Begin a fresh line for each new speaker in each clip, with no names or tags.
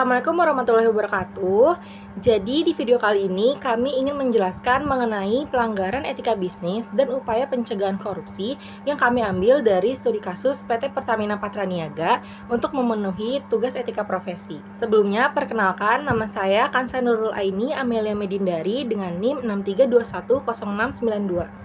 Assalamualaikum warahmatullahi wabarakatuh. Jadi di video kali ini kami ingin menjelaskan mengenai pelanggaran etika bisnis dan upaya pencegahan korupsi yang kami ambil dari studi kasus PT Pertamina Patraniaga untuk memenuhi tugas etika profesi. Sebelumnya perkenalkan, nama saya Kansa Nurul Aini Amelia Medindari dengan NIM 63210692.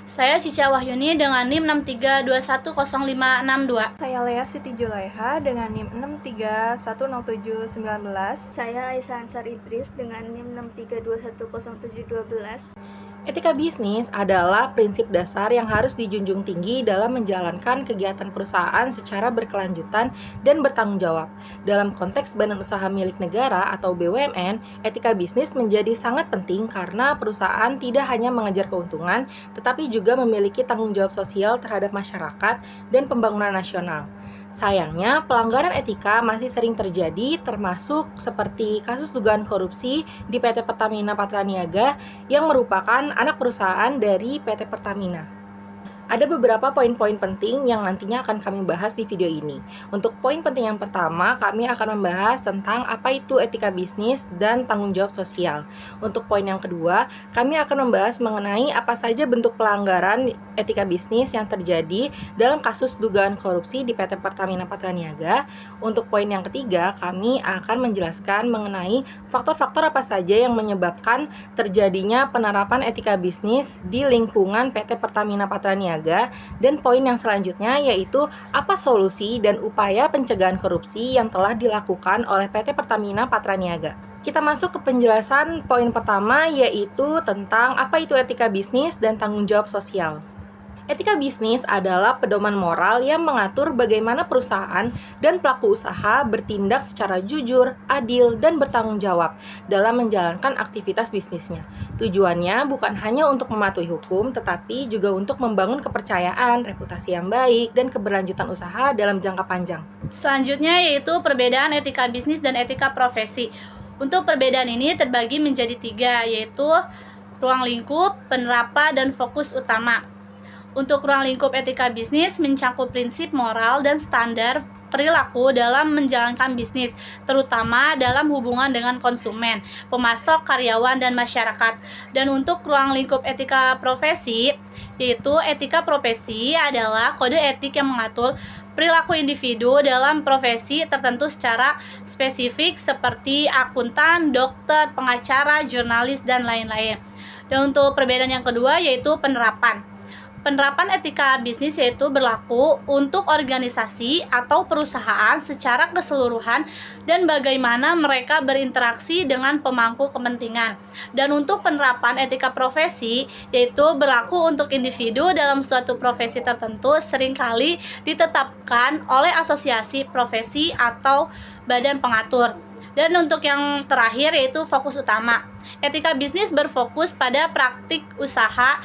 Saya Cica Wahyuni dengan NIM 63210562.
Saya Lea Siti Julaiha dengan NIM 63107119.
Saya Aisyah Ansar Idris dengan NIM 63210712.
Etika bisnis adalah prinsip dasar yang harus dijunjung tinggi dalam menjalankan kegiatan perusahaan secara berkelanjutan dan bertanggung jawab. Dalam konteks badan usaha milik negara atau BUMN, etika bisnis menjadi sangat penting karena perusahaan tidak hanya mengejar keuntungan, tetapi juga memiliki tanggung jawab sosial terhadap masyarakat dan pembangunan nasional. Sayangnya, pelanggaran etika masih sering terjadi, termasuk seperti kasus dugaan korupsi di PT Pertamina Patraniaga yang merupakan anak perusahaan dari PT Pertamina. Ada beberapa poin-poin penting yang nantinya akan kami bahas di video ini. Untuk poin penting yang pertama, kami akan membahas tentang apa itu etika bisnis dan tanggung jawab sosial. Untuk poin yang kedua, kami akan membahas mengenai apa saja bentuk pelanggaran etika bisnis yang terjadi dalam kasus dugaan korupsi di PT Pertamina Patraniaga. Untuk poin yang ketiga, kami akan menjelaskan mengenai faktor-faktor apa saja yang menyebabkan terjadinya penerapan etika bisnis di lingkungan PT Pertamina Patraniaga. Dan poin yang selanjutnya yaitu apa solusi dan upaya pencegahan korupsi yang telah dilakukan oleh PT Pertamina Patraniaga. Kita masuk ke penjelasan poin pertama yaitu tentang apa itu etika bisnis dan tanggung jawab sosial. Etika bisnis adalah pedoman moral yang mengatur bagaimana perusahaan dan pelaku usaha bertindak secara jujur, adil, dan bertanggung jawab dalam menjalankan aktivitas bisnisnya. Tujuannya bukan hanya untuk mematuhi hukum, tetapi juga untuk membangun kepercayaan, reputasi yang baik, dan keberlanjutan usaha dalam jangka panjang.
Selanjutnya yaitu perbedaan etika bisnis dan etika profesi. Untuk perbedaan ini terbagi menjadi 3, yaitu ruang lingkup, penerapa, dan fokus utama. Untuk ruang lingkup etika bisnis mencakup prinsip moral dan standar perilaku dalam menjalankan bisnis, terutama dalam hubungan dengan konsumen, pemasok, karyawan, dan masyarakat. Dan untuk ruang lingkup etika profesi, yaitu etika profesi adalah kode etik yang mengatur perilaku individu dalam profesi tertentu secara spesifik seperti akuntan, dokter, pengacara, jurnalis, dan lain-lain. Dan untuk perbedaan yang kedua yaitu penerapan. Penerapan etika bisnis yaitu berlaku untuk organisasi atau perusahaan secara keseluruhan dan bagaimana mereka berinteraksi dengan pemangku kepentingan. Dan untuk penerapan etika profesi yaitu berlaku untuk individu dalam suatu profesi tertentu seringkali ditetapkan oleh asosiasi profesi atau badan pengatur. Dan untuk yang terakhir yaitu fokus utama. Etika bisnis berfokus pada praktik usaha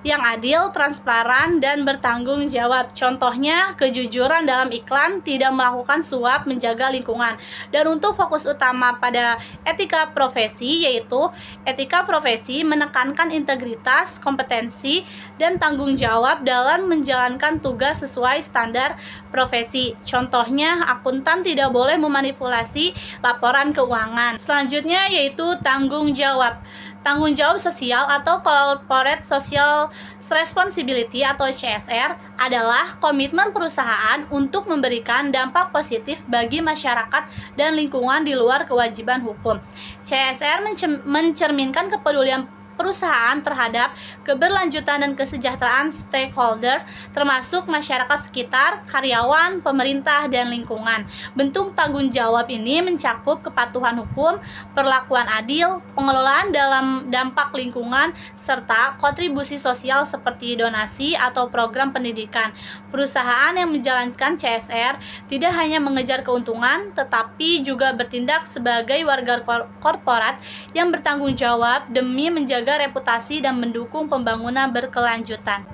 yang adil, transparan, dan bertanggung jawab. Contohnya, kejujuran dalam iklan, tidak melakukan suap, menjaga lingkungan. Dan untuk fokus utama pada etika profesi, yaitu etika profesi menekankan integritas, kompetensi, dan tanggung jawab dalam menjalankan tugas sesuai standar profesi. Contohnya, akuntan tidak boleh memanipulasi laporan keuangan. Selanjutnya, yaitu tanggung jawab. Tanggung jawab sosial atau Corporate Social Responsibility atau CSR adalah komitmen perusahaan untuk memberikan dampak positif bagi masyarakat dan lingkungan di luar kewajiban hukum. CSR mencerminkan kepedulian perusahaan terhadap keberlanjutan dan kesejahteraan stakeholder termasuk masyarakat sekitar, karyawan, pemerintah, dan lingkungan. Bentuk tanggung jawab ini mencakup kepatuhan hukum, perlakuan adil, pengelolaan dalam dampak lingkungan, serta kontribusi sosial seperti donasi atau program pendidikan. Perusahaan yang menjalankan CSR tidak hanya mengejar keuntungan, tetapi juga bertindak sebagai warga korporat yang bertanggung jawab demi menjaga reputasi dan mendukung pembangunan berkelanjutan.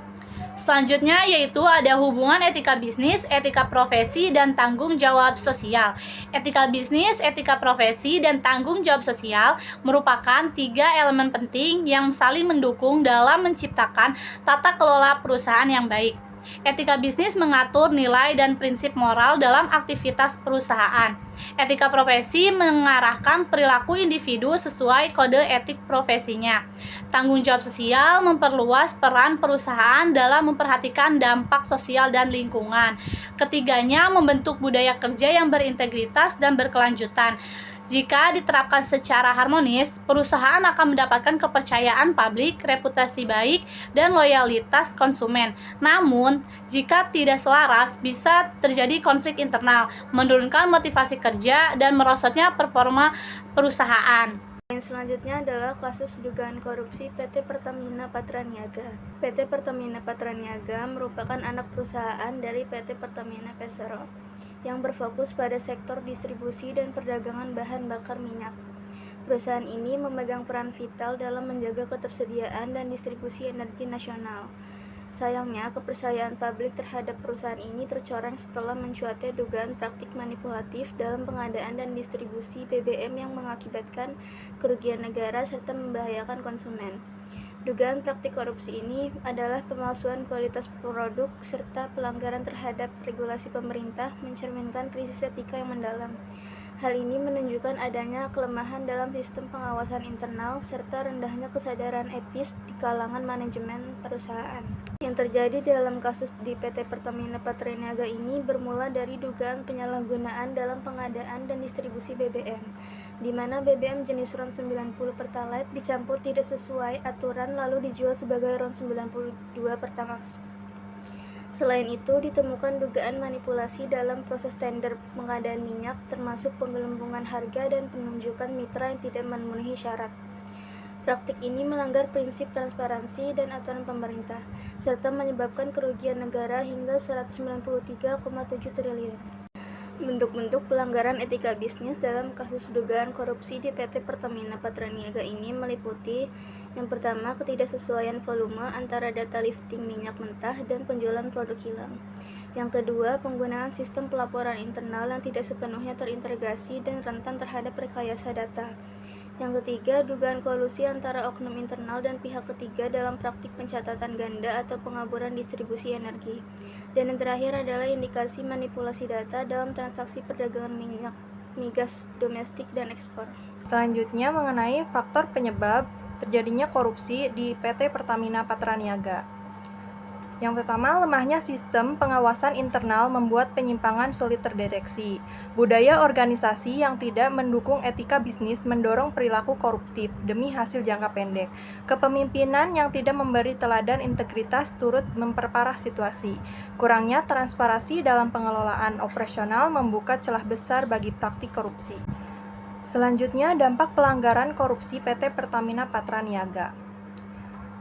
Selanjutnya yaitu ada hubungan etika bisnis, etika profesi, dan tanggung jawab sosial. Etika bisnis, etika profesi, dan tanggung jawab sosial merupakan 3 elemen penting yang saling mendukung dalam menciptakan tata kelola perusahaan yang baik. Etika bisnis mengatur nilai dan prinsip moral dalam aktivitas perusahaan. Etika profesi mengarahkan perilaku individu sesuai kode etik profesinya. Tanggung jawab sosial memperluas peran perusahaan dalam memperhatikan dampak sosial dan lingkungan. Ketiganya membentuk budaya kerja yang berintegritas dan berkelanjutan. Jika diterapkan secara harmonis, perusahaan akan mendapatkan kepercayaan publik, reputasi baik, dan loyalitas konsumen. Namun, jika tidak selaras, bisa terjadi konflik internal, menurunkan motivasi kerja, dan merosotnya performa perusahaan.
Yang selanjutnya adalah kasus dugaan korupsi PT Pertamina Patraniaga. PT Pertamina Patraniaga merupakan anak perusahaan dari PT Pertamina Persero yang berfokus pada sektor distribusi dan perdagangan bahan bakar minyak. Perusahaan ini memegang peran vital dalam menjaga ketersediaan dan distribusi energi nasional. Sayangnya, kepercayaan publik terhadap perusahaan ini tercoreng setelah mencuatnya dugaan praktik manipulatif dalam pengadaan dan distribusi BBM yang mengakibatkan kerugian negara serta membahayakan konsumen. Dugaan praktik korupsi ini adalah pemalsuan kualitas produk serta pelanggaran terhadap regulasi pemerintah, mencerminkan krisis etika yang mendalam. Hal ini menunjukkan adanya kelemahan dalam sistem pengawasan internal serta rendahnya kesadaran etis di kalangan manajemen perusahaan. Yang terjadi dalam kasus di PT Pertamina Patraniaga ini bermula dari dugaan penyalahgunaan dalam pengadaan dan distribusi BBM, di mana BBM jenis RON 90 Pertalite dicampur tidak sesuai aturan lalu dijual sebagai RON 92 Pertamax. Selain itu, ditemukan dugaan manipulasi dalam proses tender pengadaan minyak, termasuk penggelembungan harga dan penunjukan mitra yang tidak memenuhi syarat. Praktik ini melanggar prinsip transparansi dan aturan pemerintah, serta menyebabkan kerugian negara hingga 193,7 triliun. Bentuk-bentuk pelanggaran etika bisnis dalam kasus dugaan korupsi di PT Pertamina Patraniaga ini meliputi: yang pertama, ketidaksesuaian volume antara data lifting minyak mentah dan penjualan produk hilang. Yang kedua, penggunaan sistem pelaporan internal yang tidak sepenuhnya terintegrasi dan rentan terhadap rekayasa data. Yang ketiga, dugaan kolusi antara oknum internal dan pihak ketiga dalam praktik pencatatan ganda atau pengaburan distribusi energi. Dan yang terakhir adalah indikasi manipulasi data dalam transaksi perdagangan minyak, migas domestik dan ekspor.
Selanjutnya mengenai faktor penyebab terjadinya korupsi di PT Pertamina Patraniaga. Yang pertama, lemahnya sistem pengawasan internal membuat penyimpangan sulit terdeteksi. Budaya organisasi yang tidak mendukung etika bisnis mendorong perilaku koruptif demi hasil jangka pendek. Kepemimpinan yang tidak memberi teladan integritas turut memperparah situasi. Kurangnya transparansi dalam pengelolaan operasional membuka celah besar bagi praktik korupsi. Selanjutnya, dampak pelanggaran korupsi PT Pertamina Patraniaga.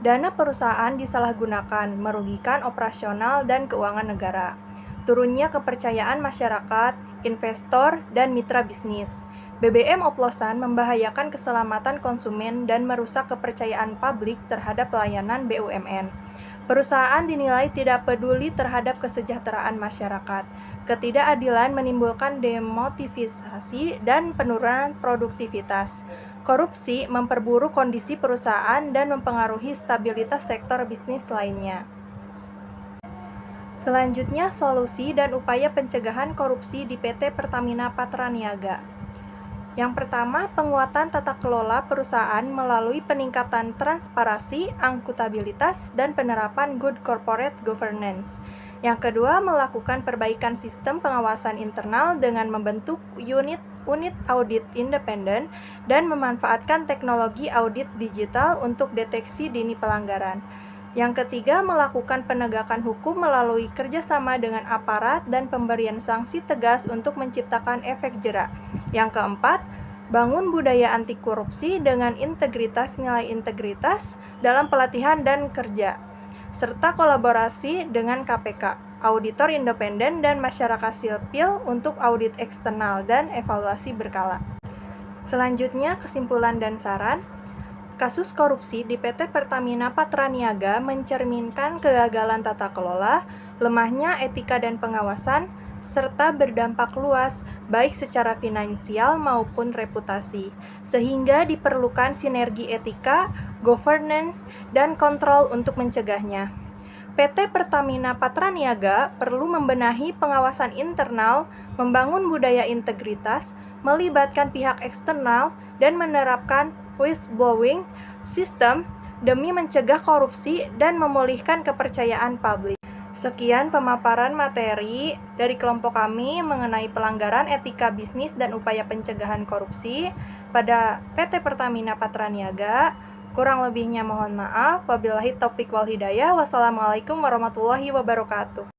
Dana perusahaan disalahgunakan, merugikan operasional dan keuangan negara. Turunnya kepercayaan masyarakat, investor, dan mitra bisnis. BBM oplosan membahayakan keselamatan konsumen dan merusak kepercayaan publik terhadap pelayanan BUMN. Perusahaan dinilai tidak peduli terhadap kesejahteraan masyarakat. Ketidakadilan menimbulkan demotivasi dan penurunan produktivitas. Korupsi memperburuk kondisi perusahaan dan mempengaruhi stabilitas sektor bisnis lainnya. Selanjutnya, solusi dan upaya pencegahan korupsi di PT Pertamina Patraniaga. Yang pertama, penguatan tata kelola perusahaan melalui peningkatan transparansi, akuntabilitas, dan penerapan good corporate governance. Yang kedua, melakukan perbaikan sistem pengawasan internal dengan membentuk unit audit independen dan memanfaatkan teknologi audit digital untuk deteksi dini pelanggaran. Yang ketiga, melakukan penegakan hukum melalui kerjasama dengan aparat dan pemberian sanksi tegas untuk menciptakan efek jerak. Yang keempat, bangun budaya anti korupsi dengan nilai integritas dalam pelatihan dan kerja, serta kolaborasi dengan KPK, auditor independen, dan masyarakat sipil untuk audit eksternal dan evaluasi berkala. Selanjutnya, kesimpulan dan saran. Kasus korupsi di PT Pertamina Patraniaga mencerminkan kegagalan tata kelola, lemahnya etika dan pengawasan, serta berdampak luas baik secara finansial maupun reputasi, sehingga diperlukan sinergi etika, governance, dan kontrol untuk mencegahnya. PT Pertamina Patraniaga perlu membenahi pengawasan internal, membangun budaya integritas, melibatkan pihak eksternal, dan menerapkan whistleblowing system demi mencegah korupsi dan memulihkan kepercayaan publik. Sekian pemaparan materi dari kelompok kami mengenai pelanggaran etika bisnis dan upaya pencegahan korupsi pada PT Pertamina Patraniaga. Kurang lebihnya mohon maaf. Wabillahi taufik wal hidayah. Wassalamualaikum warahmatullahi wabarakatuh.